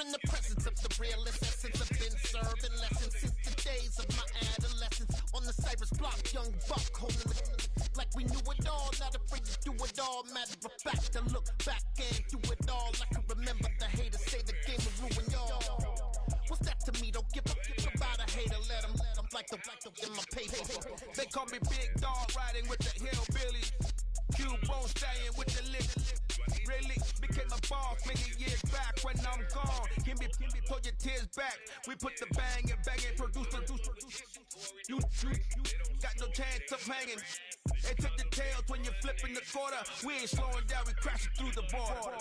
in the presence of the realest essence. I've been serving lessons since the days of my adolescence. On the Cypress block, young buck holding it like we knew it all. Not afraid to do it all. Matter of fact, I look back and do it all. I can remember the haters say the game will ruin y'all. What's that to me? Don't give a about a hater. Let them like the in my paper. They call me Big Dog, riding with the hillbilly. Q-Bone staying with the lip. Really became a boss many years back. When I'm gone, give me, pull your tears back. We put the bang and produce. You got no chance of hanging. They took the tails when you're flipping the quarter. We ain't slowing down, we crashing through the border.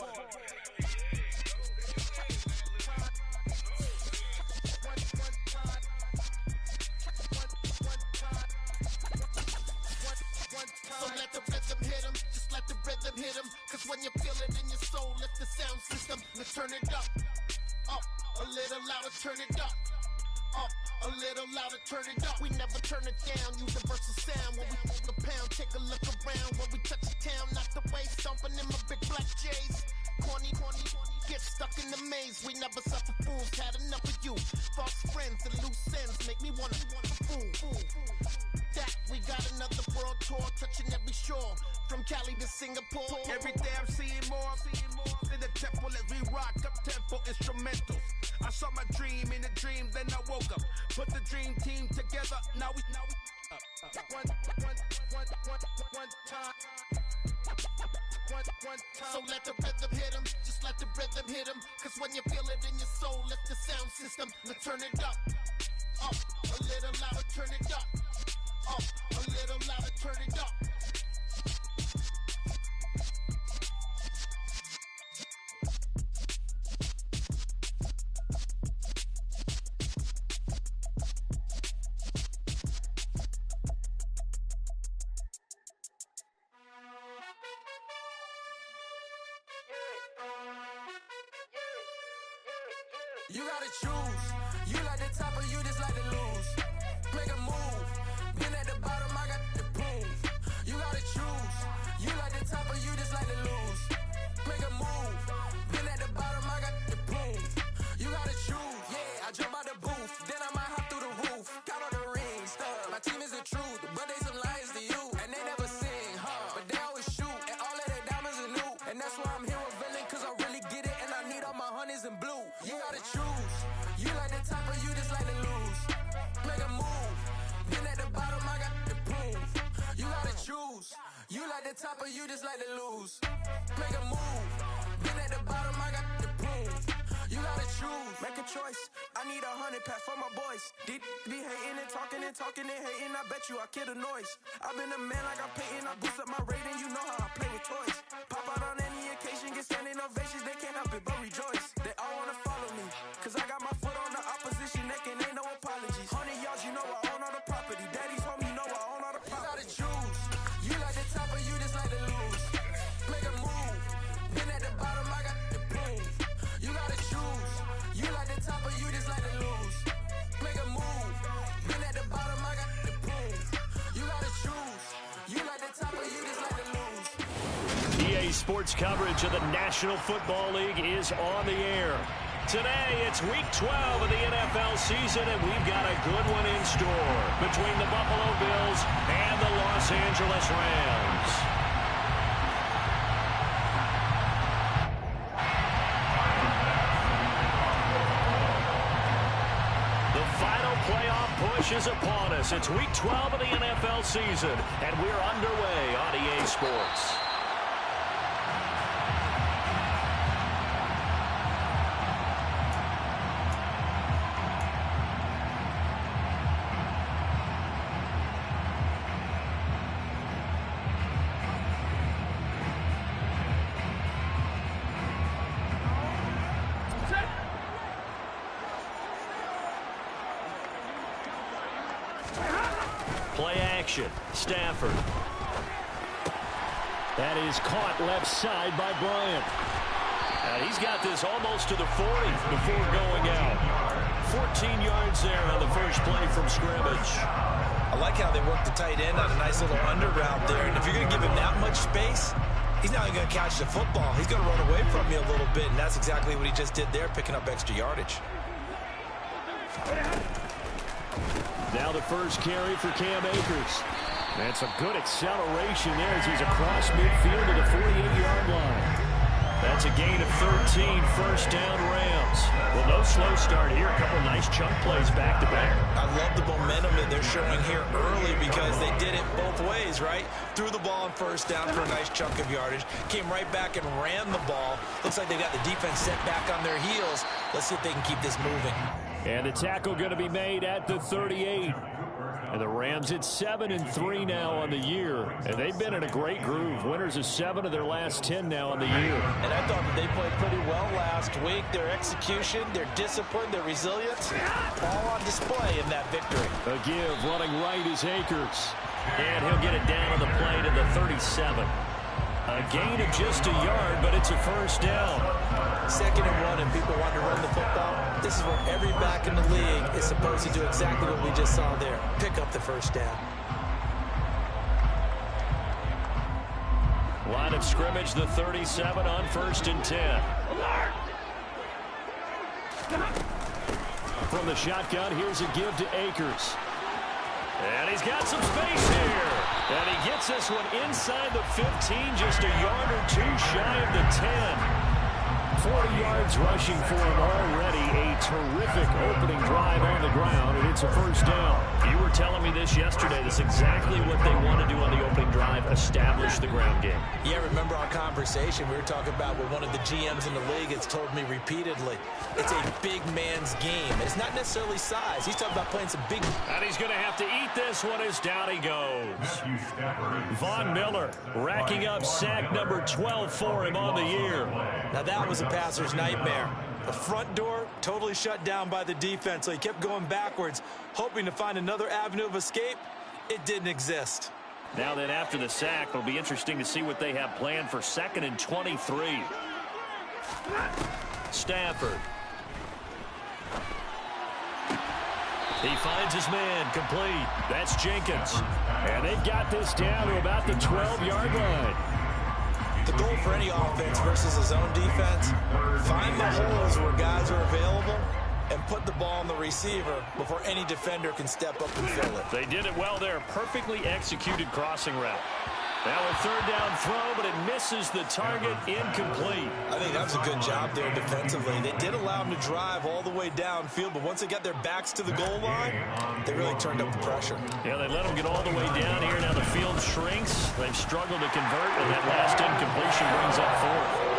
So let the rhythm hit him, just let the rhythm hit him. Cause when you feel it in your soul, let the sound system, let's turn it up, a little louder, turn it up, a little louder, turn it up. We never turn it down, universal sound. When we hold the pound, take a look around. When we touch the town, knock the way, stomping in my big black J's. Corny, get stuck in the maze. We never suffer fools, had enough of you. False friends and loose ends make me wanna fool. That we got another world tour, touching every shore, from Cali to Singapore. Every day I'm seeing more in the temple as we rock up tempo instrumentals. I saw my dream in a dream, then I woke up. Put the dream team together. Now we one time. So let the rhythm hit him, just let the rhythm hit him. Cause when you feel it in your soul, let the sound system, let's turn it up, a little louder, turn it up, a little louder, turn it up. You gotta choose. You like the top or you just like to lose. Make a move. Been at the bottom, I got the proof. You gotta choose. You like the top or you just like to lose. Make a move. Been at the bottom, I got the proof. You gotta choose. Yeah, I jump out the booth, then I might hop through the roof. Count on the rings, my team is the truth, but they some liars to you. And they never sing, but they always shoot. And all of their diamonds are new. And that's why I'm here revealing, cause I really get it. And I need all my honeys in blue. You gotta choose. You like the top or you just like to lose. Make a move. Been at the bottom, I got the proof. You gotta choose. You like the top or you just like to lose. Make a move. Been at the bottom, I got the proof. You gotta choose. Make a choice. I need 100 pack for my boys. Be hating and talking and hating. I bet you I kill the noise. I've been a man like I'm Peyton. I boost up my rating. You know how I play with toys. Pop out on any occasion, get standing ovations. They can't help it but rejoice. They all wanna follow me, cause I got my foot on the opposition neck and ain't no apologies. 100 yards, you know I own all the property. Daddy's home, you know I own all the property. You gotta choose. You like the top or you just like to lose. Make a move. Been at the bottom, I got the proof. You gotta choose. You like the top or you just like to lose. Make a move. Been at the bottom, I got the proof. You gotta choose. You like the top or you just like to lose. EA Sports coverage of the National Football League is on the air. Today, it's Week 12 of the NFL season, and we've got a good one in store between the Buffalo Bills and the Los Angeles Rams. The final playoff push is upon us. It's Week 12 of the NFL season, and we're underway on EA Sports. Play action. Stafford. That is caught left side by Bryant. And he's got this almost to the 40 before going out. 14 yards there on the first play from scrimmage. I like how they work the tight end on a nice little under route there. And if you're going to give him that much space, he's not even going to catch the football. He's going to run away from you a little bit, and that's exactly what he just did there, picking up extra yardage. Now the first carry for Cam Akers. And some good acceleration there as he's across midfield to the 48-yard line. That's a gain of 13, first down Rams. Well, no slow start here. A couple nice chunk plays back-to-back. I love the momentum that they're showing here early because they did it both ways, right? Threw the ball on first down for a nice chunk of yardage. Came right back and ran the ball. Looks like they got the defense set back on their heels. Let's see if they can keep this moving. And the tackle going to be made at the 38. And the Rams at 7-3 now on the year. And they've been in a great groove. Winners of 7 of their last 10 now on the year. And I thought that they played pretty well last week. Their execution, their discipline, their resilience, all on display in that victory. A give running right is Akers. And he'll get it down on the play to the 37. A gain of just a yard, but it's a first down. 2nd and 1, and people want to run the football. This is where every back in the league is supposed to do exactly what we just saw there. Pick up the first down. Line of scrimmage, the 37 on 1st and 10. From the shotgun, here's a give to Akers. And he's got some space here. And he gets this one inside the 15, just a yard or two shy of the 10. 40 yards rushing for him already. A terrific opening drive on the ground, and it's a first down. You were telling me this yesterday. That's exactly what they want to do on the opening drive, establish the ground game. Yeah, remember our conversation? We were talking about what one of the GMs in the league has told me repeatedly. It's a big man's game. It's not necessarily size. He's talking about playing some big... And he's going to have to eat this one as down he goes. Von Miller racking up sack number 12 for him on the year. Now that was a passer's nightmare. The front door totally shut down by the defense, so he kept going backwards, hoping to find another avenue of escape. It didn't exist. Now then, after the sack, it'll be interesting to see what they have planned for 2nd and 23. Stafford. He finds his man, complete. That's Jenkins. And they've got this down to about the 12-yard line. The goal for any offense versus a zone defense, find the holes where guys are available and put the ball on the receiver before any defender can step up and fill it. They did it well there. Perfectly executed crossing route. Now a 3rd down throw, but it misses the target, incomplete. I think that was a good job there defensively. They did allow them to drive all the way downfield, but once they got their backs to the goal line, they really turned up the pressure. Yeah, they let them get all the way down here. Now the field shrinks. They've struggled to convert, and that last incompletion brings up 4th.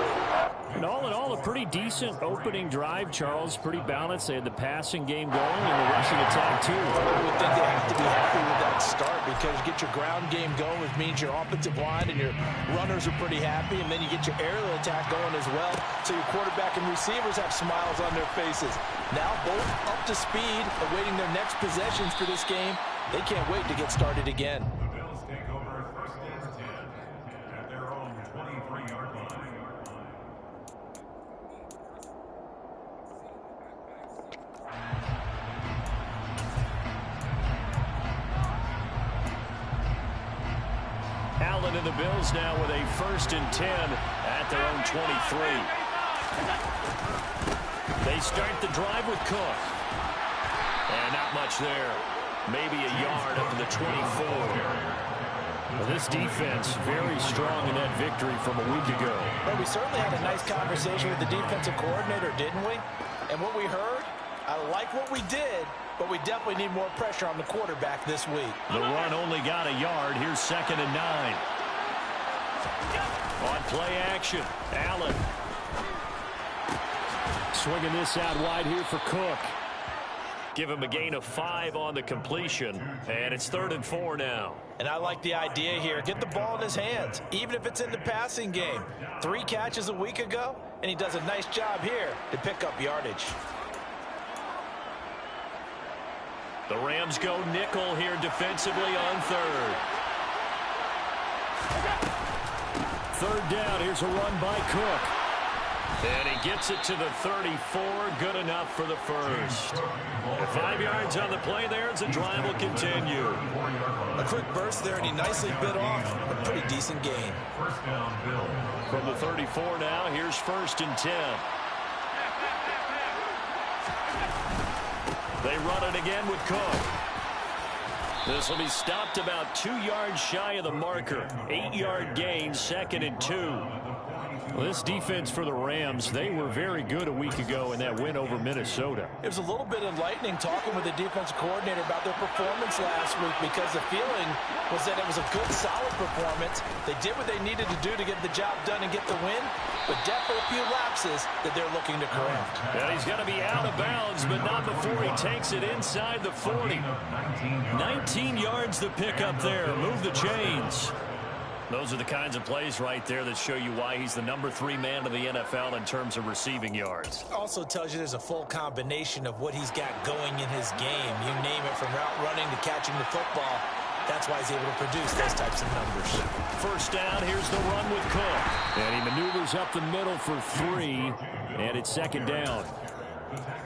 And all in all, a pretty decent opening drive, Charles. Pretty balanced. They had the passing game going and the rushing attack, too. I would think they have to be happy with that start because you get your ground game going, which means your offensive line and your runners are pretty happy, and then you get your aerial attack going as well, so your quarterback and receivers have smiles on their faces. Now both up to speed, awaiting their next possessions for this game. They can't wait to get started again. The Bills take over 1st and 10 at their own 23-yard line. Allen and the Bills now with a 1st and 10 at their own 23. They start the drive with Cook. And not much there. Maybe a yard up to the 24. Well, this defense very strong in that victory from a week ago. Well, we certainly had a nice conversation with the defensive coordinator, didn't we? And what we heard, I like what we did, but we definitely need more pressure on the quarterback this week. The run only got a yard. Here's 2nd and 9. On play action, Allen. Swinging this out wide here for Cook. Give him a gain of 5 on the completion, and it's 3rd and 4 now. And I like the idea here. Get the ball in his hands, even if it's in the passing game. 3 catches a week ago, and he does a nice job here to pick up yardage. The Rams go nickel here defensively on 3rd. 3rd down. Here's a run by Cook. And he gets it to the 34. Good enough for the first. 5 yards on the play there as the drive will continue. A quick burst there, and he nicely bit off a pretty decent gain. From the 34 now, here's 1st and 10. They run it again with Cook. This will be stopped about 2 yards shy of the marker. 8-yard gain, 2nd and 2. Well, this defense for the Rams, they were very good a week ago in that win over Minnesota. It was a little bit enlightening talking with the defensive coordinator about their performance last week, because the feeling was that it was a good, solid performance. They did what they needed to do to get the job done and get the win, but definitely a few lapses that they're looking to correct. And he's going to be out of bounds, but not before he takes it inside the 40. 19 yards to pick up there. Move the chains. Those are the kinds of plays right there that show you why he's the number 3 man in the NFL in terms of receiving yards. Also tells you there's a full combination of what he's got going in his game. You name it, from route running to catching the football. That's why he's able to produce those types of numbers. First down, here's the run with Cook. And he maneuvers up the middle for 3, and it's 2nd down.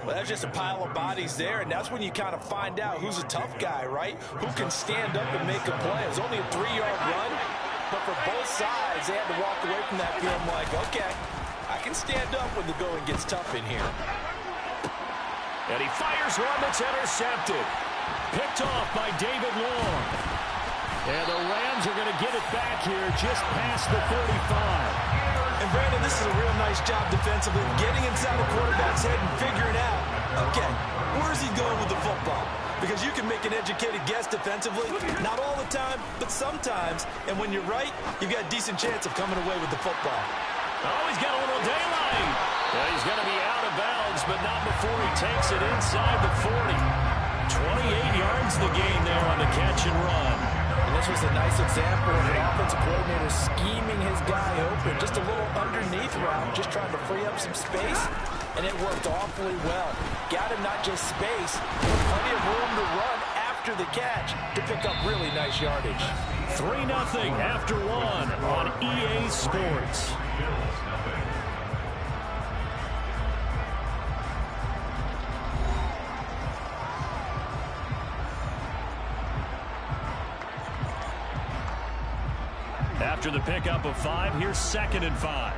Well, that's just a pile of bodies there, and that's when you kind of find out who's a tough guy, right? Who can stand up and make a play. It was only a 3-yard run. But for both sides, they had to walk away from that feeling like, okay, I can stand up when the going gets tough in here. And he fires one that's intercepted. Picked off by David Long. And the Rams are going to get it back here just past the 35. And Brandon, this is a real nice job defensively, getting inside the quarterback's head and figuring out, okay, where's he going with the football? Because you can make an educated guess defensively, not all the time, but sometimes. And when you're right, you've got a decent chance of coming away with the football. Oh, he's got a little daylight. Well, he's going to be out of bounds, but not before he takes it inside the 40. 28 yards the gain there on the catch and run. And this was a nice example of an offensive coordinator scheming his guy open. Just a little underneath route, just trying to free up some space. And it worked awfully well. Got him not just space, but plenty of room to run after the catch to pick up really nice yardage. 3-0 after 1 on EA Sports. After the pickup of 5, here's 2nd and 5.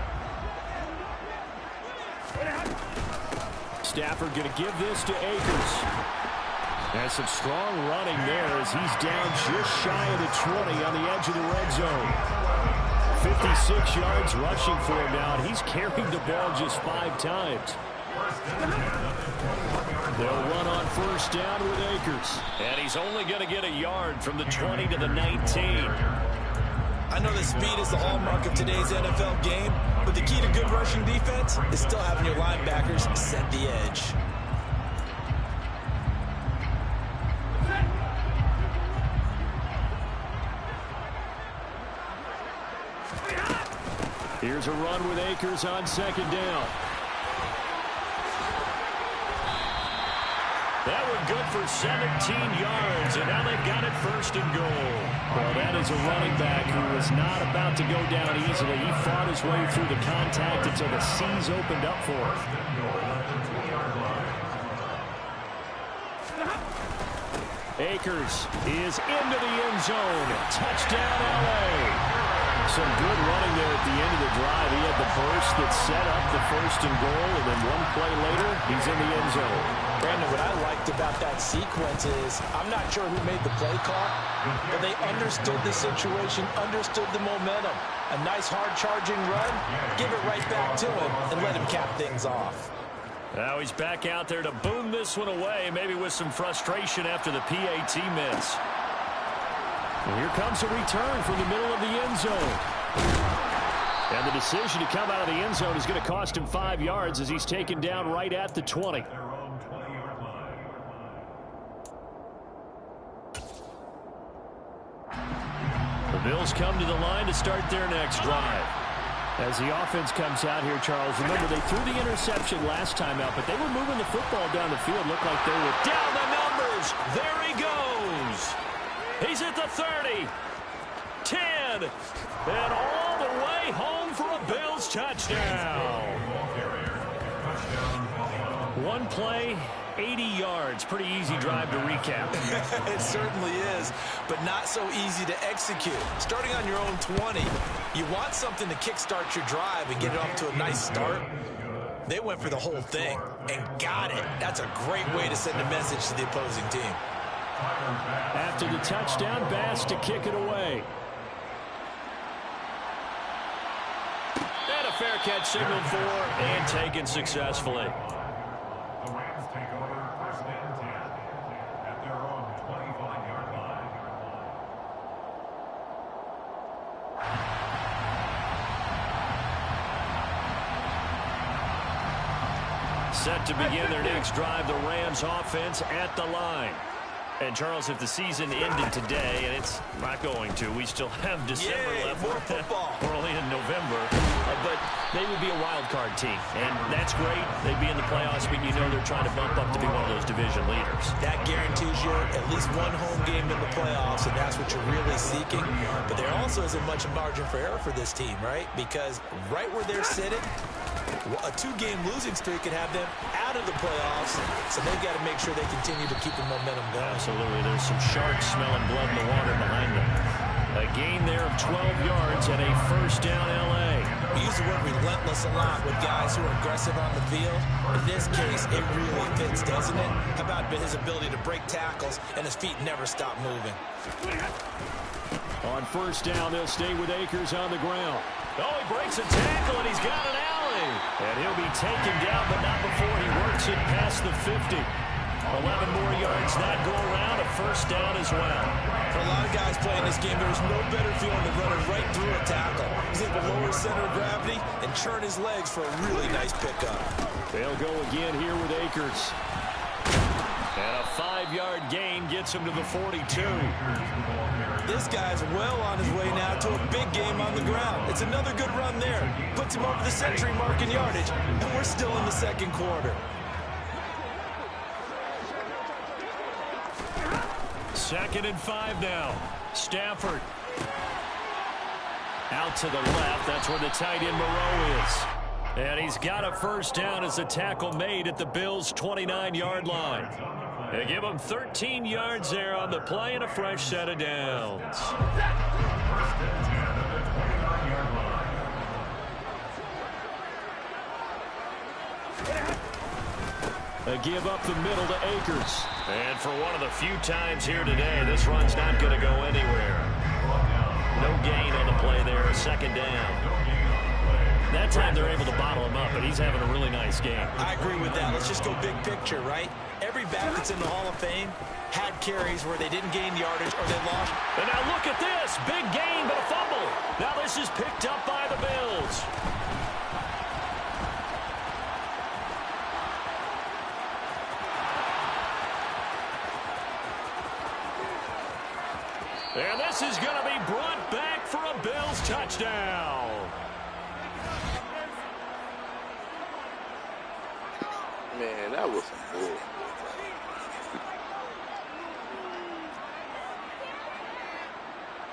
Stafford going to give this to Akers. And some strong running there as he's down just shy of the 20 on the edge of the red zone. 56 yards rushing for him now, and he's carried the ball just 5 times. They'll run on 1st down with Akers. And he's only going to get a yard from the 20 to the 19. I know that speed is the hallmark of today's NFL game, but the key to good rushing defense is still having your linebackers set the edge. Here's a run with Akers on 2nd down. That one good for 17 yards, and now they've got it 1st and goal. Well, that is a running back who was not about to go down easily. He fought his way through the contact until the seas opened up for him. Akers is into the end zone. Touchdown, L.A. Some good running there at the end of the drive. He had the burst that set up the 1st and goal, and then one play later, he's in the end zone. Brandon, what I liked about that sequence is, I'm not sure who made the play call, but they understood the situation, understood the momentum. A nice hard-charging run, give it right back to him, and let him cap things off. Now he's back out there to boom this one away, maybe with some frustration after the PAT miss. And here comes a return from the middle of the end zone. And the decision to come out of the end zone is going to cost him 5 yards as he's taken down right at the 20. The Bills come to the line to start their next drive. As the offense comes out here, Charles, remember they threw the interception last time out, but they were moving the football down the field. Looked like they were down the numbers. There he goes. He's at the 30, 10, and all the way home for a Bills touchdown. One play, 80 yards. Pretty easy drive to recap. It certainly is, but not so easy to execute. Starting on your own 20, you want something to kickstart your drive and get it off to a nice start. They went for the whole thing and got it. That's a great way to send a message to the opposing team. After the touchdown, Bass to kick it away. And a fair catch signaled for and taken successfully. The Rams take over first and 10 at their own 25-yard line. Set to begin their next drive, the Rams offense at the line. And, Charles, if the season ended today, and it's not going to, we still have December left. More football. We're only in November. But they would be a wild card team. And that's great. They'd be in the playoffs, but you know they're trying to bump up to be one of those division leaders. That guarantees you at least one home game in the playoffs, and that's what you're really seeking. But there also isn't much margin for error for this team, right? Because right where they're sitting, a two-game losing streak could have them out of the playoffs, so they've got to make sure they continue to keep the momentum going. Absolutely. There's some sharks smelling blood in the water behind them. A gain there of 12 yards and a first down L.A. We use the word relentless a lot with guys who are aggressive on the field. In this case, it really fits, doesn't it? How about his ability to break tackles and his feet never stop moving? On first down, they'll stay with Akers on the ground. Oh, he breaks a tackle, and he's got an alley. And he'll be taken down, but not before he works it past the 50. 11 more yards that go around, a first down as well. For a lot of guys playing this game, there's no better feeling than running right through a tackle. He's able to lower his center of gravity and churn his legs for a really nice pickup. They'll go again here with Akers. And a 5-yard gain gets him to the 42. This guy's well on his way now to a big game on the ground. It's another good run there. Puts him over the century mark in yardage, and we're still in the second quarter. Second and 5 now. Stafford. Out to the left. That's where the tight end Moreau is. And he's got a first down as a tackle made at the Bills' 29-yard line. They give him 13 yards there on the play and a fresh set of downs. They give up the middle to Akers. And for one of the few times here today, this run's not going to go anywhere. No gain on the play there, second down. That time they're able to bottle him up, but he's having a really nice game. I agree with that. Let's just go big picture, right? Every back that's in the Hall of Fame had carries where they didn't gain yardage or they lost. And now look at this. Big gain, but a fumble. Now this is picked up by the Bills. And this is going to be brought back for a Bills touchdown. Man, that was some bull.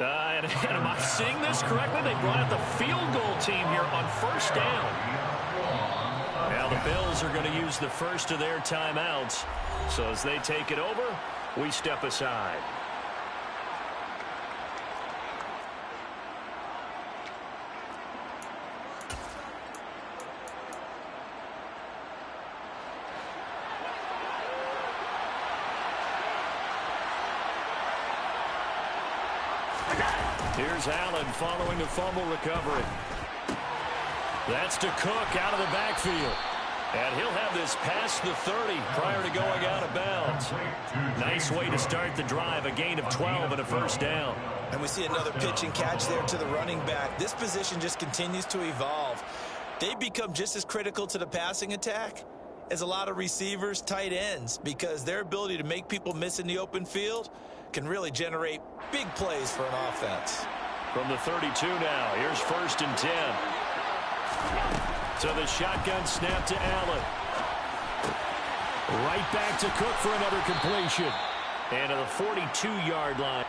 And am I seeing this correctly? They brought out the field goal team here on first down. Now the Bills are going to use the first of their timeouts. So as they take it over, we step aside. Here's Allen following the fumble recovery. That's to Cook out of the backfield. And he'll have this past the 30 prior to going out of bounds. Nice way to start the drive. A gain of 12 and a first down. And we see another pitch and catch there to the running back. This position just continues to evolve. They become just as critical to the passing attack as a lot of receivers, tight ends, because their ability to make people miss in the open field can really generate big plays for an offense. From the 32 now, here's first and 10. So the shotgun snap to Allen. Right back to Cook for another completion. And to the 42-yard line.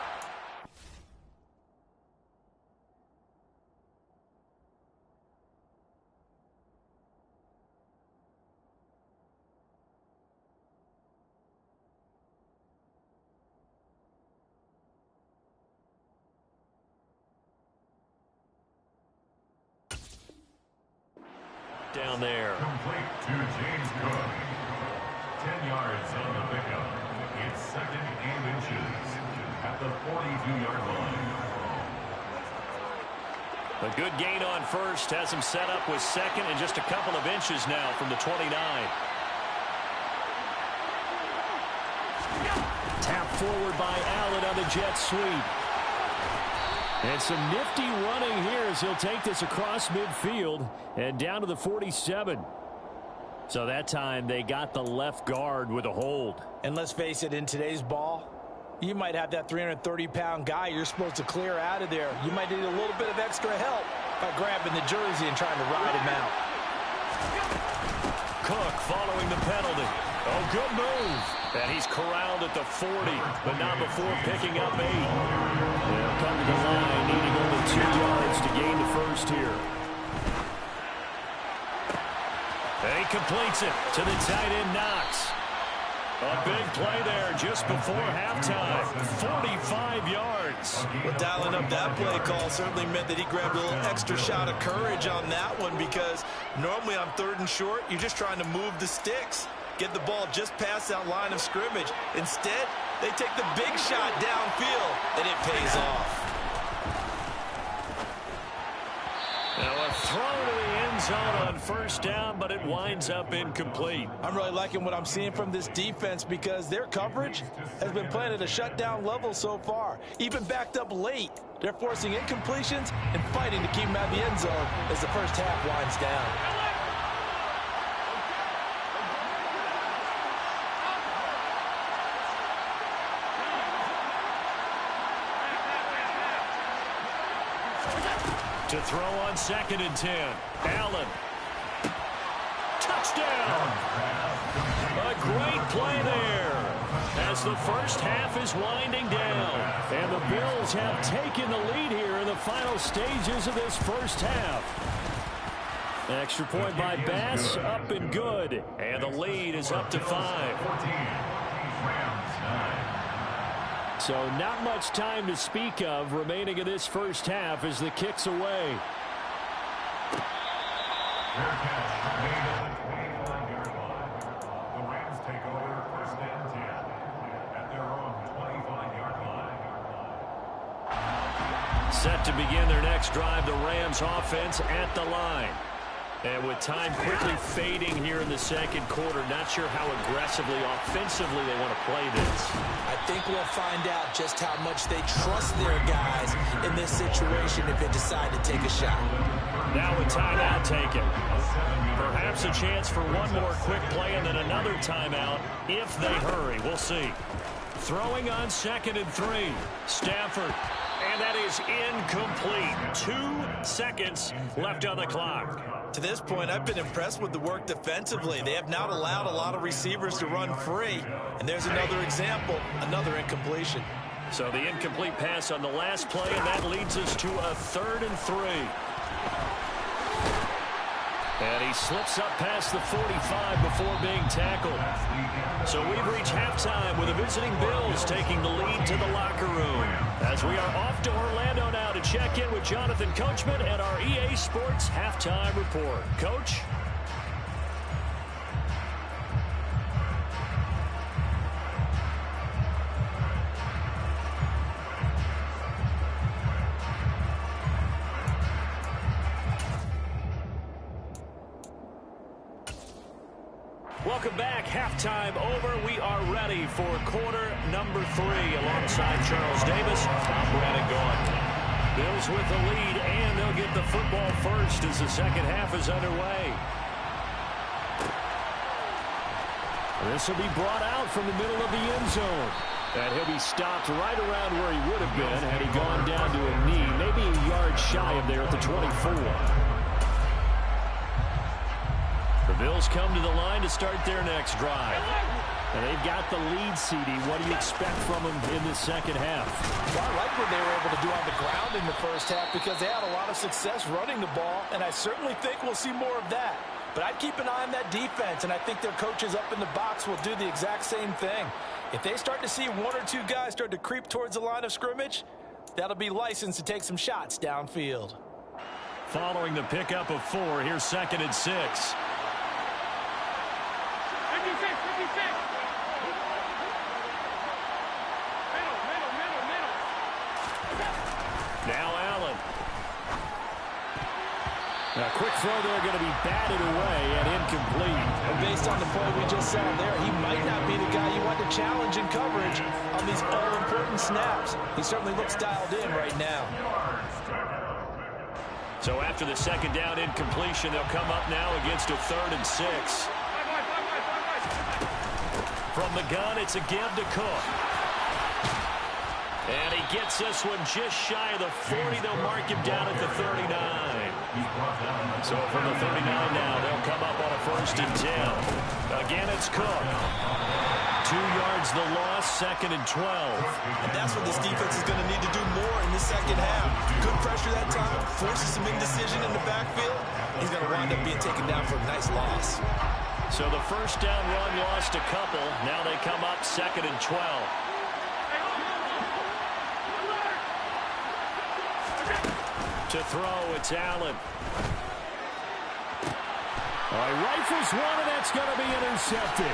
down there. Complete to James Cook. 10 yards on the pickup. It's 2nd and inches at the 42-yard line. A good gain on first has him set up with 2nd and just a couple of inches now from the 29. Tap forward by Allen on the jet sweep. And some nifty running here as he'll take this across midfield and down to the 47. So that time they got the left guard with a hold. And let's face it, in today's ball, you might have that 330-pound guy you're supposed to clear out of there. You might need a little bit of extra help by grabbing the jersey and trying to ride him out. Cook following the penalty. Oh, good move. And he's corralled at the 40, but not before picking up 8. They'll come to the line, needing only 2 yards to gain the first here. And he completes it to the tight end, Knox. A big play there just before halftime. 45 yards. Well, dialing up that play call certainly meant that he grabbed a little extra shot of courage on that one, because normally on 3rd and short, you're just trying to move the sticks, get the ball just past that line of scrimmage. Instead, they take the big shot downfield, and it pays off. Now a throw to the end zone on 1st down, but it winds up incomplete. I'm really liking what I'm seeing from this defense, because their coverage has been playing at a shutdown level so far. Even backed up late, they're forcing incompletions and fighting to keep them out of the end zone as the first half winds down. To throw on 2nd and 10. Allen. Touchdown! A great play there as the first half is winding down. And the Bills have taken the lead here in the final stages of this first half. Extra point by Bass, up and good. And the lead is up to 5. So not much time to speak of remaining in this first half as the kick's away. Fair catch made at the 25-yard line. The Rams take over 1st and 10 at their own 25-yard line. Set to begin their next drive, the Rams offense at the line. And with time quickly fading here in the 2nd quarter, not sure how aggressively, offensively they want to play this. I think we'll find out just how much they trust their guys in this situation if they decide to take a shot. Now a timeout taken. Perhaps a chance for one more quick play and then another timeout if they hurry. We'll see. Throwing on 2nd and 3. Stafford. And that is incomplete. 2 seconds left on the clock. To this point, I've been impressed with the work defensively. They have not allowed a lot of receivers to run free. And there's another example, another incompletion. So the incomplete pass on the last play, and that leads us to a 3rd and 3. And he slips up past the 45 before being tackled. So we've reached halftime with the visiting Bills taking the lead to the locker room. As we are off to Orlando now to check in with Jonathan Coachman and our EA Sports Halftime Report. Coach? Welcome back. Halftime over. We are ready for quarter number 3 alongside Charles Davis. I'm Brandon Gordon. Bills with the lead, and they'll get the football first as the second half is underway. This will be brought out from the middle of the end zone. And he'll be stopped right around where he would have been had he gone down to a knee, maybe a yard shy of there at the 24. The Bills come to the line to start their next drive. And they've got the lead, CD. What do you expect from them in the second half? Well, I like what they were able to do on the ground in the first half because they had a lot of success running the ball, and I certainly think we'll see more of that. But I'd keep an eye on that defense, and I think their coaches up in the box will do the exact same thing. If they start to see 1 or 2 guys start to creep towards the line of scrimmage, that'll be licensed to take some shots downfield. Following the pickup of 4, here's 2nd and 6. Now Allen. A quick throw there going to be batted away and incomplete. And based on the play we just saw there, he might not be the guy you want to challenge in coverage on these all-important snaps. He certainly looks dialed in right now. So after the 2nd down incompletion, they'll come up now against a 3rd and 6. From the gun, it's a give to Cook. And he gets this one just shy of the 40. They'll mark him down at the 39. So from the 39 now, they'll come up on a 1st and 10. Again, it's Cook. 2 yards the loss, 2nd and 12. And that's what this defense is going to need to do more in the second half. Good pressure that time, forces some indecision in the backfield. He's going to wind up being taken down for a nice loss. So the 1st down run lost a couple. Now they come up 2nd and 12. To throw, it's Allen. All right, rifles one, and that's going to be intercepted.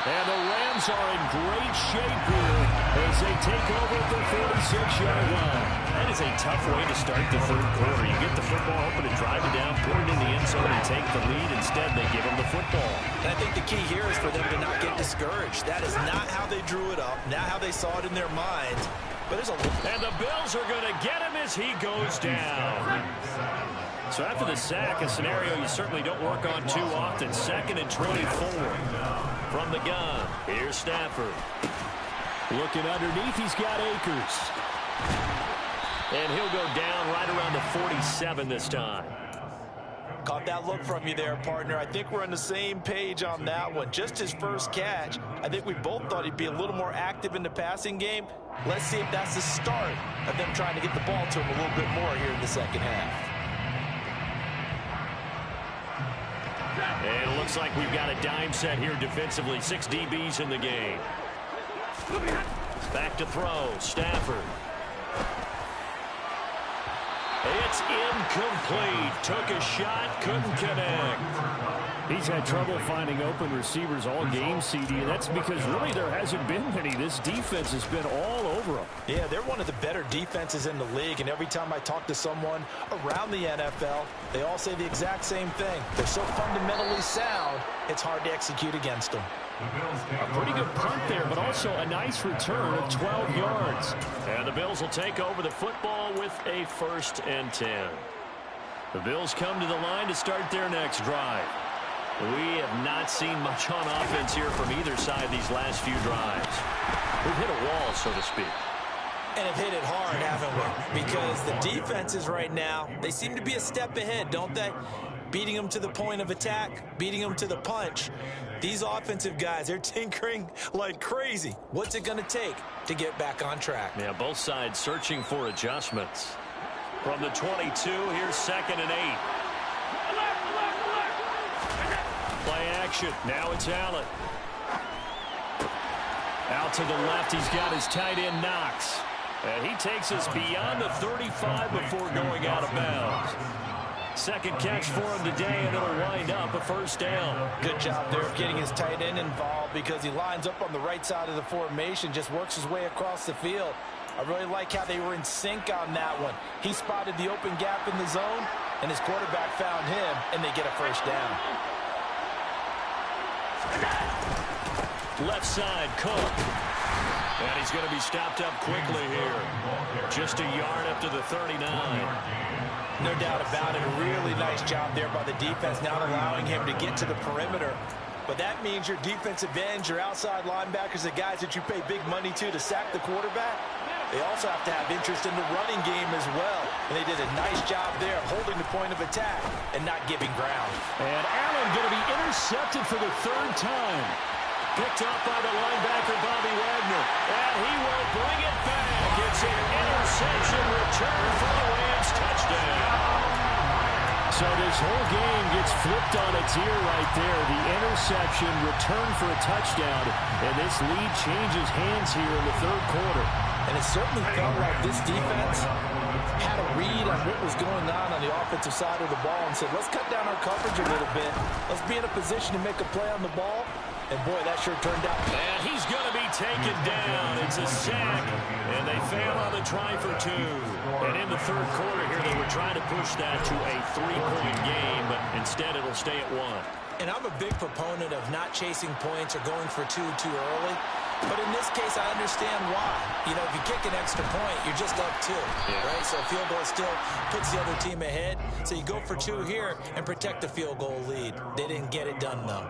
And the Rams are in great shape here as they take over at the 46-yard line. That is a tough way to start the 3rd quarter. You get the football open and drive it down, put it in the end zone, and take the lead. Instead, they give them the football. And I think the key here is for them to not get discouraged. That is not how they drew it up, not how they saw it in their minds. But there's and the Bills are going to get him as he goes down. So after the sack, a scenario you certainly don't work on too often. 2nd and 24 from the gun. Here's Stafford. Looking underneath, he's got Akers. And he'll go down right around the 47 this time. Caught that look from you there, partner. I think we're on the same page on that one. Just his first catch, I think we both thought he'd be a little more active in the passing game. Let's see if that's the start of them trying to get the ball to him a little bit more here in the second half. And it looks like we've got a dime set here defensively. 6 DBs in the game. Back to throw. Stafford. It's incomplete. Took a shot, couldn't connect. He's had trouble finding open receivers all game, CD, and that's because really there hasn't been many. This defense has been all over them. Yeah, they're one of the better defenses in the league, and every time I talk to someone around the NFL, they all say the exact same thing. They're so fundamentally sound, it's hard to execute against them. A pretty good punt there, but also a nice return of 12 yards. And the Bills will take over the football with a 1st and 10. The Bills come to the line to start their next drive. We have not seen much on offense here from either side these last few drives. We've hit a wall, so to speak. And have hit it hard, haven't we? Because the defenses right now, they seem to be a step ahead, don't they? Beating them to the point of attack, beating them to the punch. These offensive guys, they're tinkering like crazy. What's it going to take to get back on track? Yeah, both sides searching for adjustments. From the 22, here's 2nd and 8. Play action. Now it's Allen. Out to the left, he's got his tight end Knox. And he takes us beyond the 35 before going out of bounds. 2nd catch for him today, and it'll wind up a 1st down. Good job there of getting his tight end involved because he lines up on the right side of the formation, just works his way across the field. I really like how they were in sync on that one. He spotted the open gap in the zone, and his quarterback found him, and they get a 1st down. Left side, Cook. And he's going to be stopped up quickly here. Just a yard up to the 39. No doubt about it. A really nice job there by the defense, not allowing him to get to the perimeter. But that means your defensive ends, your outside linebackers, the guys that you pay big money to sack the quarterback, they also have to have interest in the running game as well. And they did a nice job there holding the point of attack and not giving ground. And Allen going to be intercepted for the 3rd time. Picked up by the linebacker, Bobby Wagner. And he will bring it back. It's an interception return for the Rams. Touchdown. So this whole game gets flipped on its ear right there. The interception, return for a touchdown. And this lead changes hands here in the 3rd quarter. And it certainly felt like this defense had a read on what was going on the offensive side of the ball and said, let's cut down our coverage a little bit. Let's be in a position to make a play on the ball. And, boy, that sure turned out. And he's going to be taken down. It's a sack, and they fail on the try for 2. And in the third quarter here, they were trying to push that to a 3-point game, but instead it'll stay at 1. And I'm a big proponent of not chasing points or going for 2 too early. But in this case, I understand why. You know, if you kick an extra point, you're just up 2, right? So a field goal still puts the other team ahead. So you go for 2 here and protect the field goal lead. They didn't get it done, though.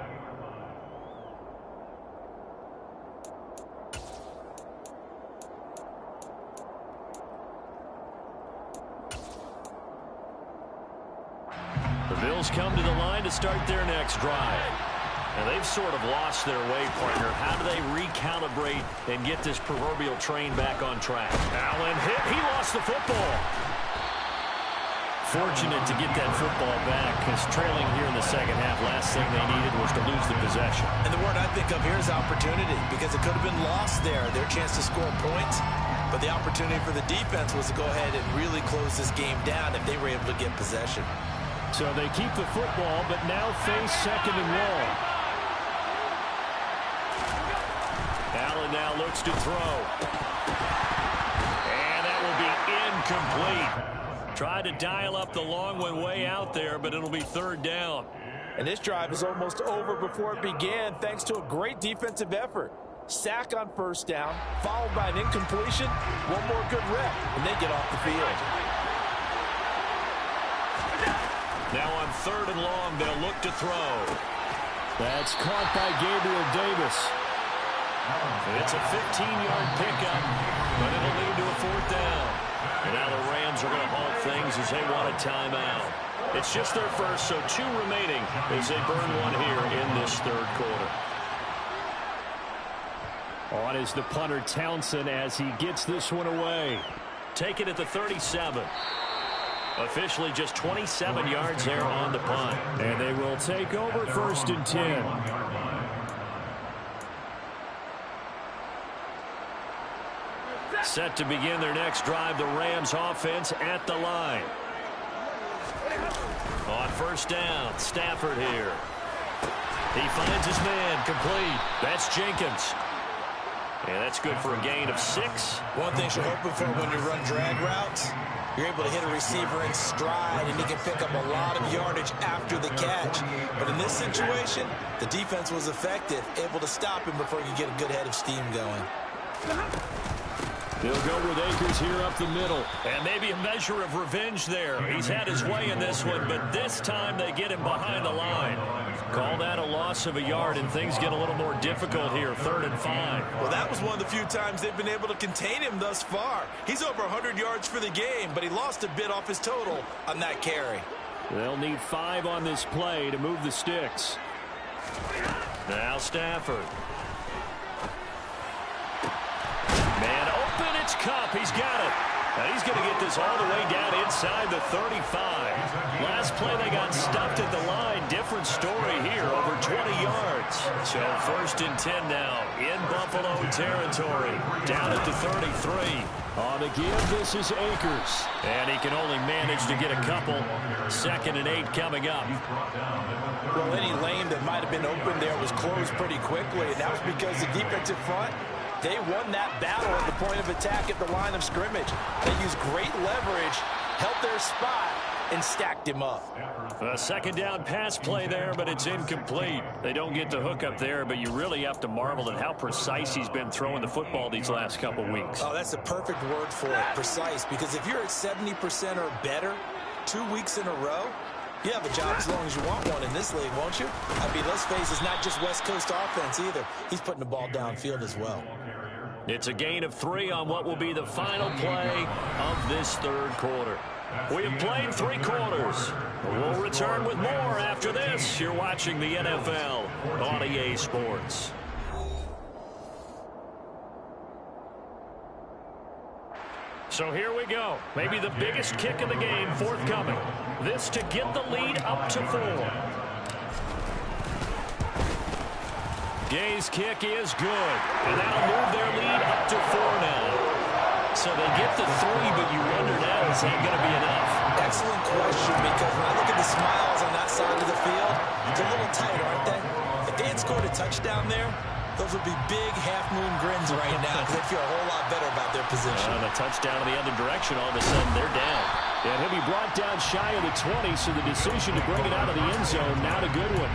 The Bills come to the line to start their next drive. And they've sort of lost their way, partner. How do they recalibrate and get this proverbial train back on track? Allen hit. He lost the football. Fortunate to get that football back, because trailing here in the second half, last thing they needed was to lose the possession. And the word I think of here is opportunity, because it could have been lost there, their chance to score points. But the opportunity for the defense was to go ahead and really close this game down if they were able to get possession. So they keep the football, but now face 2nd and long. Allen now looks to throw. And that will be incomplete. Tried to dial up the long one way out there, but it'll be 3rd down. And this drive is almost over before it began, thanks to a great defensive effort. Sack on 1st down, followed by an incompletion, one more good rep, and they get off the field. Now on 3rd and long, they'll look to throw. That's caught by Gabriel Davis. It's a 15-yard pickup, but it'll lead to a 4th down. And now the Rams are going to halt things as they want a timeout. It's just their first, so 2 remaining as they burn one here in this 3rd quarter. On is the punter Townsend as he gets this one away. Take it at the 37. Officially just 27 yards there on the punt. And they will take over 1st and 10. Set to begin their next drive, the Rams offense at the line. On 1st down, Stafford here. He finds his man, complete. That's Jenkins. And that's good for a gain of 6. One thing you're hoping for when you run drag routes, you're able to hit a receiver in stride, and he can pick up a lot of yardage after the catch. But in this situation, the defense was effective, able to stop him before he could get a good head of steam going. They'll go with Akers here up the middle. And maybe a measure of revenge there. He's had his way in this one, but this time they get him behind the line. Call that a loss of a yard, and things get a little more difficult here, 3rd and 5. Well, that was one of the few times they've been able to contain him thus far. He's over 100 yards for the game, but he lost a bit off his total on that carry. They'll need 5 on this play to move the sticks. Now Stafford. Man open, it's Kupp. He's got it. Now he's going to get this all the way down inside the 35. Last play they got stuffed at the line. Different story here, over 20 yards. So 1st and 10 now in Buffalo territory. Down at the 33. On the give, this is Akers. And he can only manage to get a couple. 2nd and 8 coming up. Well, any lane that might have been open there was closed pretty quickly, and that was because the defensive front, they won that battle at the point of attack at the line of scrimmage. They used great leverage, held their spot, and stacked him up. A 2nd down pass play there, but it's incomplete. They don't get the hook up there, but you really have to marvel at how precise he's been throwing the football these last couple weeks. Oh, that's the perfect word for it, precise, because if you're at 70% or better 2 weeks in a row, you have a job as long as you want one in this league, won't you? I mean, let's face it, it's not just West Coast offense either. He's putting the ball downfield as well. It's a gain of 3 on what will be the final play of this 3rd quarter. We have played 3 quarters. We'll return with more after this. You're watching the NFL on EA Sports. So here we go. Maybe the biggest kick of the game forthcoming. This to get the lead up to 4. Gay's kick is good. And that'll move their lead up to 4 now. So they get the 3, but you wonder now, is that going to be enough? Excellent question, because when I look at the smiles on that side of the field, it's a little tight, aren't they? If they had scored a touchdown there, those would be big half-moon grins right now, because they feel a whole lot better about their position. The touchdown in the other direction, all of a sudden they're down. And he'll be brought down shy of the 20, so the decision to bring it out of the end zone, not a good one.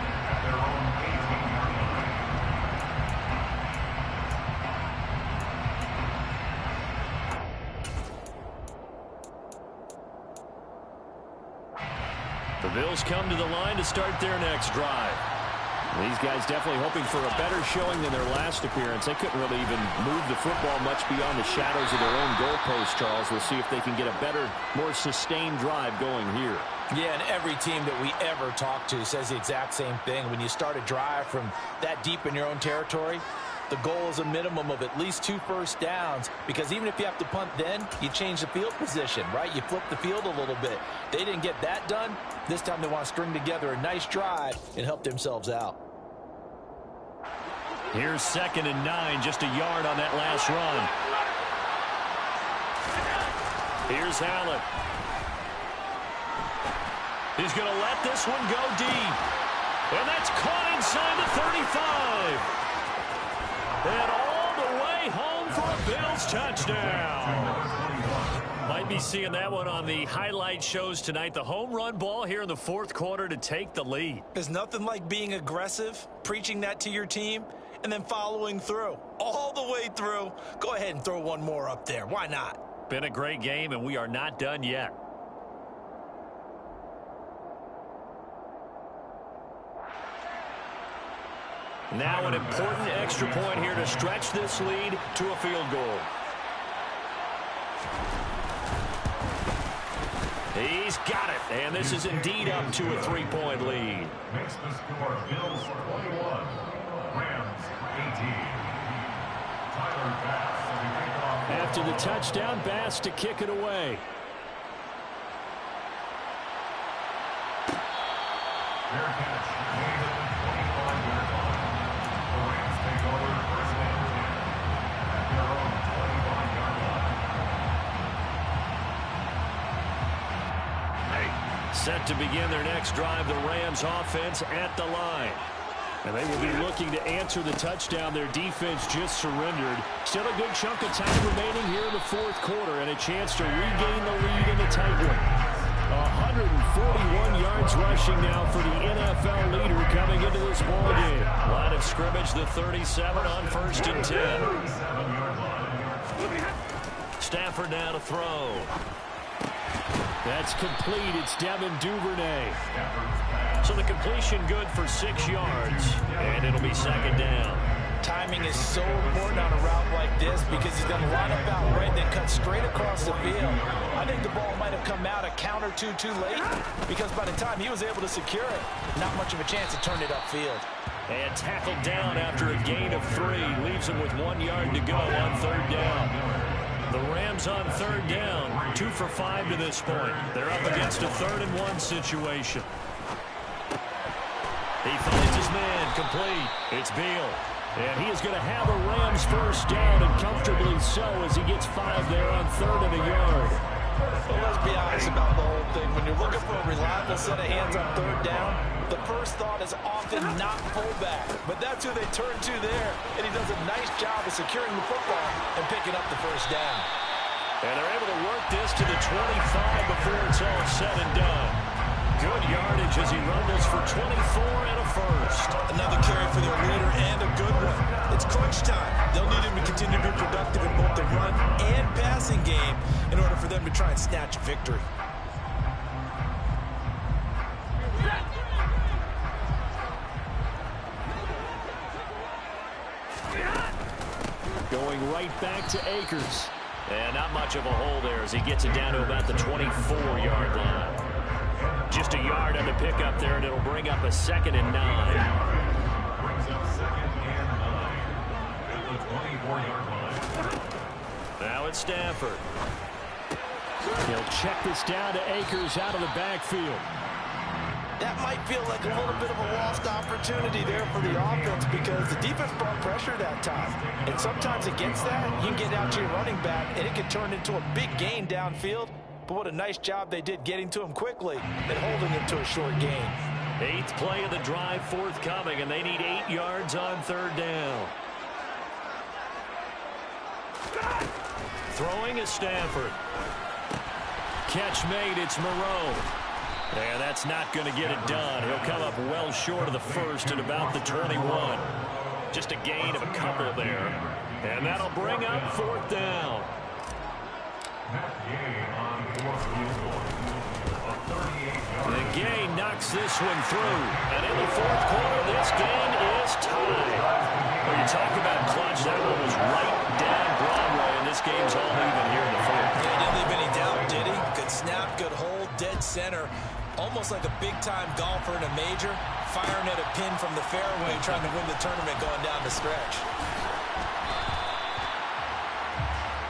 The Bills come to the line to start their next drive. These guys definitely hoping for a better showing than their last appearance. They couldn't really even move the football much beyond the shadows of their own goalpost, Charles. We'll see if they can get a better, more sustained drive going here. Yeah, and every team that we ever talk to says the exact same thing. When you start a drive from that deep in your own territory, the goal is a minimum of at least 2 first downs, because even if you have to punt then, you change the field position, right? You flip the field a little bit. They didn't get that done. This time they want to string together a nice drive and help themselves out. Here's 2nd and 9, just a yard on that last run. Here's Allen. He's going to let this one go deep. And that's caught inside the 35. And all the way home for a Bills touchdown. Might be seeing that one on the highlight shows tonight. The home run ball here in the 4th quarter to take the lead. There's nothing like being aggressive, preaching that to your team, and then following through. All the way through. Go ahead and throw one more up there. Why not? Been a great game, and we are not done yet. Now an important extra point here to stretch this lead to a field goal. He's got it, and this is indeed up to a 3-point lead. Makes the score Bills 21, Rams 18. Tyler Bass. After the touchdown, Bass to kick it away. Fair catch made at the 25-yard line. The Rams take over 1st and 10 at their own 25-yard line. Set to begin their next drive, the Rams offense at the line. And they will be looking to answer the touchdown. Their defense just surrendered. Still a good chunk of time remaining here in the 4th quarter, and a chance to regain the lead in the tight one. 141 yards rushing now for the NFL leader coming into this ballgame. Line of scrimmage, the 37 on 1st and 10. Stafford now to throw. That's complete. It's Devin Duvernay. So the completion good for 6 yards, and it'll be 2nd down. Timing is so important on a route like this, because he's going to line up out right, then cut straight across the field. I think the ball might have come out a count or two too late, because by the time he was able to secure it, not much of a chance to turn it upfield. And tackled down after a gain of 3. Leaves him with 1 yard to go on 3rd down. The Rams on 3rd down, 2 for 5 to this point. They're up against a 3rd and 1 situation. He finds his man, complete. It's Beal. And he is going to have a Rams 1st down, and comfortably so, as he gets 5 there on 3rd and a yard. Well, let's be honest about the whole thing. When you're looking for a reliable set of hands on 3rd down, the first thought is often not fullback. But that's who they turn to there, and he does a nice job of securing the football and picking up the 1st down. And they're able to work this to the 25 before it's all said and done. Good yardage as he rumbles for 24 and a 1st. Another carry for their leader, and a good one. It's crunch time. They'll need him to continue to be productive in both the run and passing game in order for them to try and snatch a victory. Going right back to Akers. And not much of a hole there as he gets it down to about the 24-yard line. Just a yard on the pickup there, and it'll bring up a 2nd and 9. Brings up 2nd and 9 at the 24-yard line. Now it's Stafford. He'll check this down to Akers out of the backfield. that might feel like a little bit of a lost opportunity there for the offense because the defense brought pressure that time. And sometimes against that, you can get out to your running back, and it can turn into a big gain downfield. But what a nice job they did getting to him quickly and holding him to a short gain. 8th play of the drive forthcoming, and they need 8 yards on 3rd down. Throwing is Stafford. Catch made, it's Moreau. And that's not going to get it done. He'll come up well short of the first at about the 21. Just a gain of a couple there. And that'll bring up 4th down. The gain knocks this one through. And in the 4th quarter, this game is tied. When you talk about clutch, that one was right down Broadway, and this game's all even here in the 4th. Yeah, he didn't leave any doubt, did he? Good snap, good hold, dead center. Almost like a big-time golfer in a major, firing at a pin from the fairway, trying to win the tournament going down the stretch.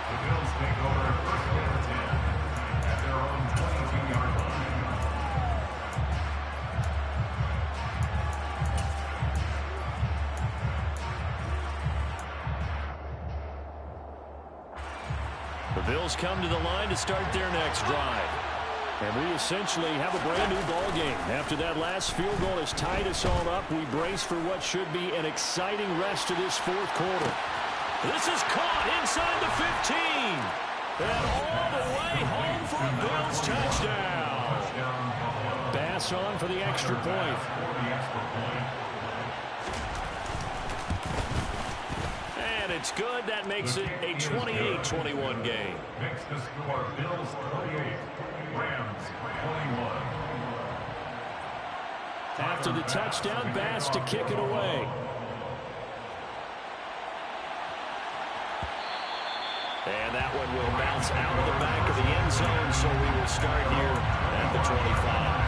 The Bills take over at 1st and 10 at their own 22-yard line. The Bills come to the line to start their next drive. And we essentially have a brand-new ball game. After that last field goal has tied us all up, we brace for what should be an exciting rest of this 4th quarter. This is caught inside the 15. And all the way home for a Bills touchdown. Bass on for the extra point. And it's good. That makes it a 28-21 game. Makes the score Bills 38, Rams 21. After the touchdown, Bass to kick it away. And that one will bounce out of the back of the end zone, so we will start here at the 25.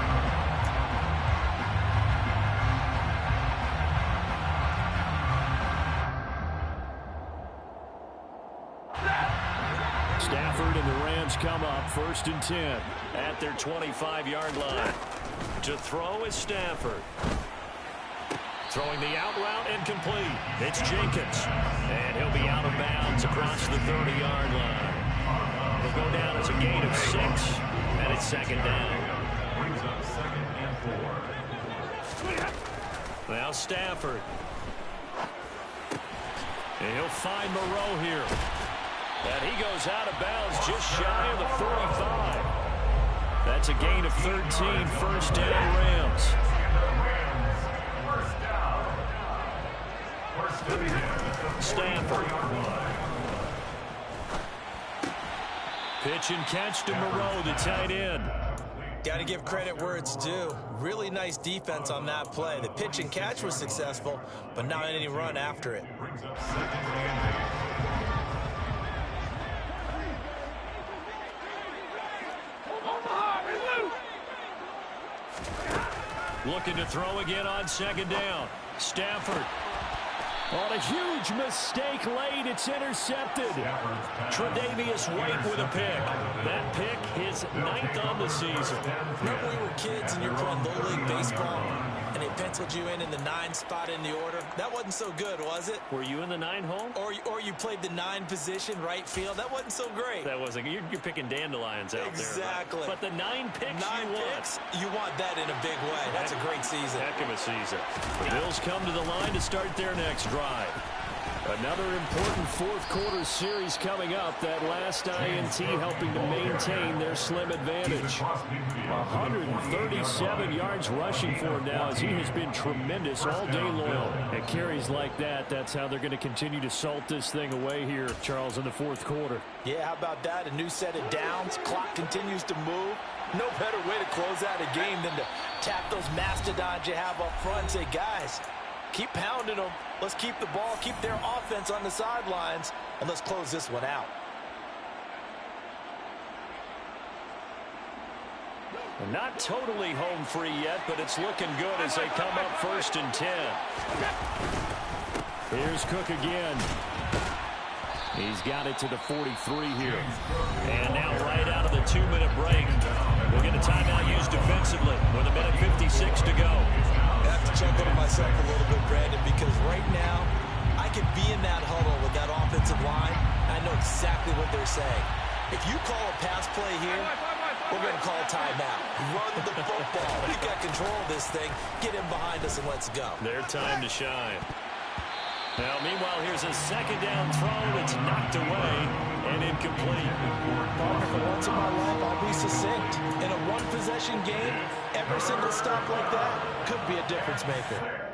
Stafford and the Rams come up 1st and 10 at their 25-yard line. To throw is Stafford. Throwing the out route and complete. It's Jenkins. And he'll be out of bounds across the 30-yard line. He'll go down as a gain of 6, and it's 2nd down. Brings up 2nd and 4. Now Stafford. And he'll find Moreau here. And he goes out of bounds just shy of the 45. That's a gain of 13, 1st down Rams. Stafford. Pitch and catch to Moreau, the tight end. Got to give credit where it's due. Really nice defense on that play. The pitch and catch was successful, but not any run after it. Brings up 2nd and 8. Looking to throw again on 2nd down. Stafford. On a huge mistake late, it's intercepted. Tre'Davious White with a pick. That pick, his 9th on the season. Remember we were kids and you're playing Little League baseball, and they penciled you in the 9 spot in the order? That wasn't so good, was it? Were you in the 9 hole? Or you played the 9 position, right field? That wasn't so great. That wasn't. You're picking dandelions out there. Exactly. But the 9 picks you want that in a big way. That's a great season. Heck of a season. The Bills come to the line to start their next drive. Another important 4th quarter series coming up. That last INT helping to maintain their slim advantage. 137 yards rushing for him now as he has been tremendous all day long. At carries like that, that's how they're going to continue to salt this thing away here, Charles, in the 4th quarter. Yeah, how about that? A new set of downs. Clock continues to move. No better way to close out a game than to tap those mastodons you have up front and say, guys, keep pounding them. Let's keep the ball, keep their offense on the sidelines, and let's close this one out. Not totally home free yet, but it's looking good as they come up 1st and 10. Here's Cook again. He's got it to the 43 here. And now right out of the 2-minute break, We'll get a timeout used defensively with 1:56 to go. I have to chuckle to myself a little bit, Brandon, because right now I could be in that huddle with that offensive line. I know exactly what they're saying. If you call a pass play here, we're going to call a timeout. Run the football. We got control of this thing. Get him behind us and let's go. Their time to shine. Now, meanwhile, here's a second down throw that's knocked away and incomplete. For once in my life, I'll be succinct. In a one-possession game, every single stop like that could be a difference maker.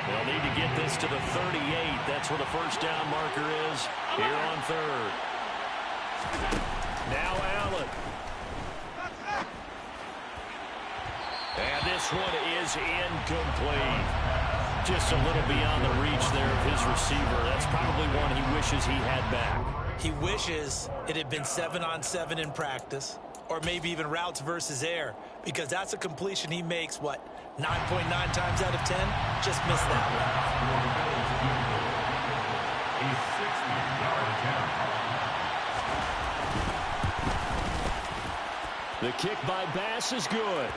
They'll need to get this to the 38. That's where the first down marker is here on third. Now Allen. And this one is incomplete. Just a little beyond the reach there of his receiver. That's probably one he wishes he had back. He wishes it had been 7-on-7 in practice, or maybe even routes versus air, because that's a completion he makes, 9.9 times out of 10? Just missed that A 60-yard attempt. The kick by Bass is good.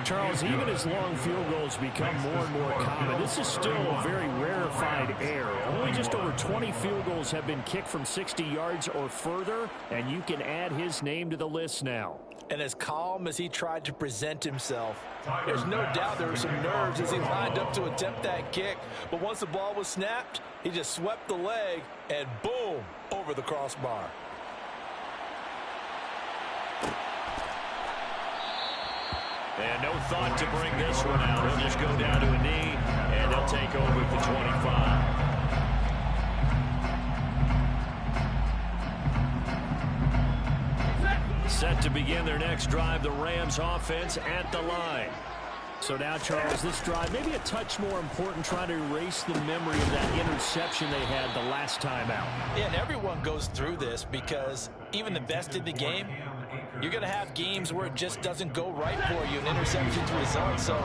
Charles, even as long field goals become more and more common, this is still a very rarefied error. Only just over 20 field goals have been kicked from 60 yards or further, and you can add his name to the list now. And as calm as he tried to present himself, there's no doubt there were some nerves as he lined up to attempt that kick. But once the ball was snapped, he just swept the leg and boom, over the crossbar. And no thought to bring this one out. He'll just go down to a knee, and they'll take over at the 25. Set to begin their next drive, the Rams offense at the line. So now, Charles, this drive maybe a touch more important, trying to erase the memory of that interception they had the last time out. Yeah, and everyone goes through this because even the best in the game, you're going to have games where it just doesn't go right for you and interceptions result. So,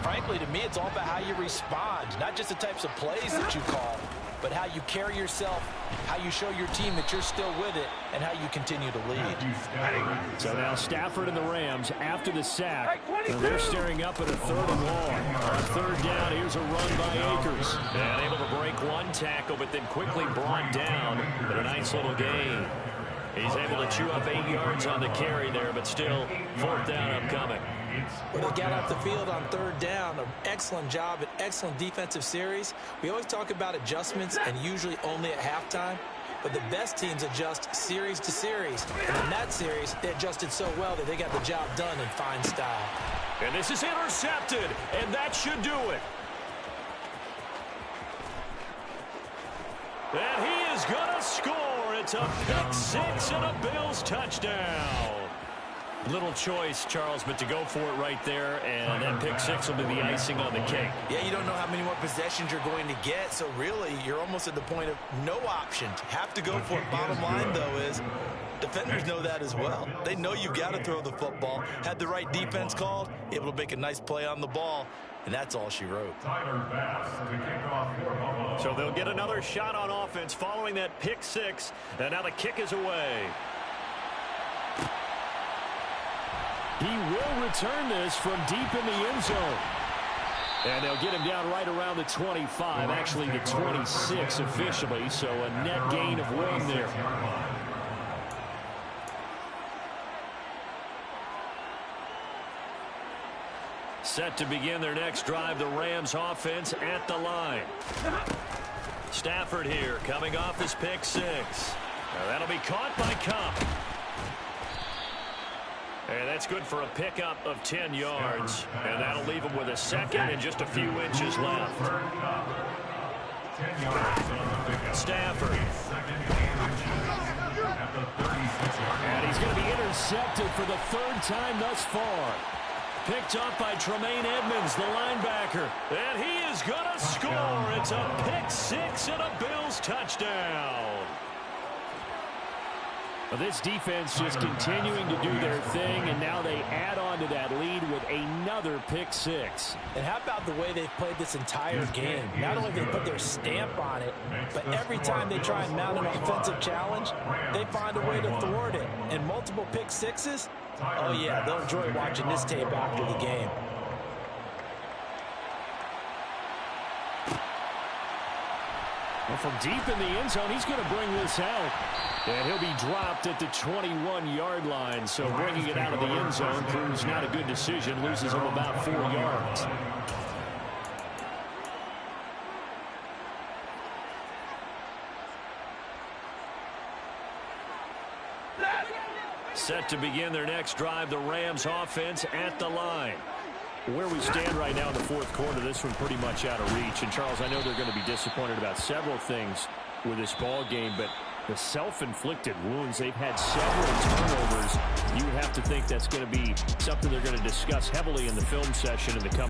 frankly, to me, it's all about how you respond, not just the types of plays that you call, but how you carry yourself, how you show your team that you're still with it, and how you continue to lead. So now Stafford and the Rams, after the sack, they're staring up at a 3rd and long. On 3rd down, here's a run by Akers. And able to break one tackle, but then quickly brought down. But a nice little gain. He's able to chew up 8 yards on the carry there, but still 4th down upcoming. When they got off the field on 3rd down, an excellent job, an excellent defensive series. We always talk about adjustments and usually only at halftime, but the best teams adjust series to series. And in that series, they adjusted so well that they got the job done in fine style. And this is intercepted, and that should do it. And he is going to score. It's a pick six and a Bills touchdown. Little choice, Charles, but to go for it right there, and that pick six will be the icing on the cake. Yeah, you don't know how many more possessions you're going to get, so really you're almost at the point of no options. Have to go for it. Bottom line, though, is defenders know that as well. They know you've got to throw the football. Had the right defense called, able to make a nice play on the ball, and that's all she wrote. So they'll get another shot on offense following that pick six, and now the kick is away. He will return this from deep in the end zone. And they'll get him down right around the 25, actually the 26 officially, so a net gain of 1 there. Set to begin their next drive, the Rams offense at the line. Stafford here, coming off his pick six. Now that'll be caught by Cup. And that's good for a pickup of 10 yards. And that'll leave him with a second and just a few inches left. Stafford. And he's going to be intercepted for the 3rd time thus far. Picked up by Tremaine Edmonds, the linebacker. And he is going to score. It's a pick six and a Bills touchdown. Well, this defense just continuing to do their thing, and now they add on to that lead with another pick six. And how about the way they've played this entire game? Not only have they put their stamp on it, but every time they try and mount an offensive challenge, they find a way to thwart it. And multiple pick sixes? Oh, yeah, they'll enjoy watching this tape after the game. And from deep in the end zone, he's going to bring this out. And he'll be dropped at the 21-yard line. So bringing it out of the end zone proves not a good decision. Loses him about 4 yards. Set to begin their next drive, the Rams offense at the line. Where we stand right now in the fourth quarter, this one pretty much out of reach. And, Charles, I know they're going to be disappointed about several things with this ball game, but the self-inflicted wounds, they've had several turnovers. You have to think that's going to be something they're going to discuss heavily in the film session in the coming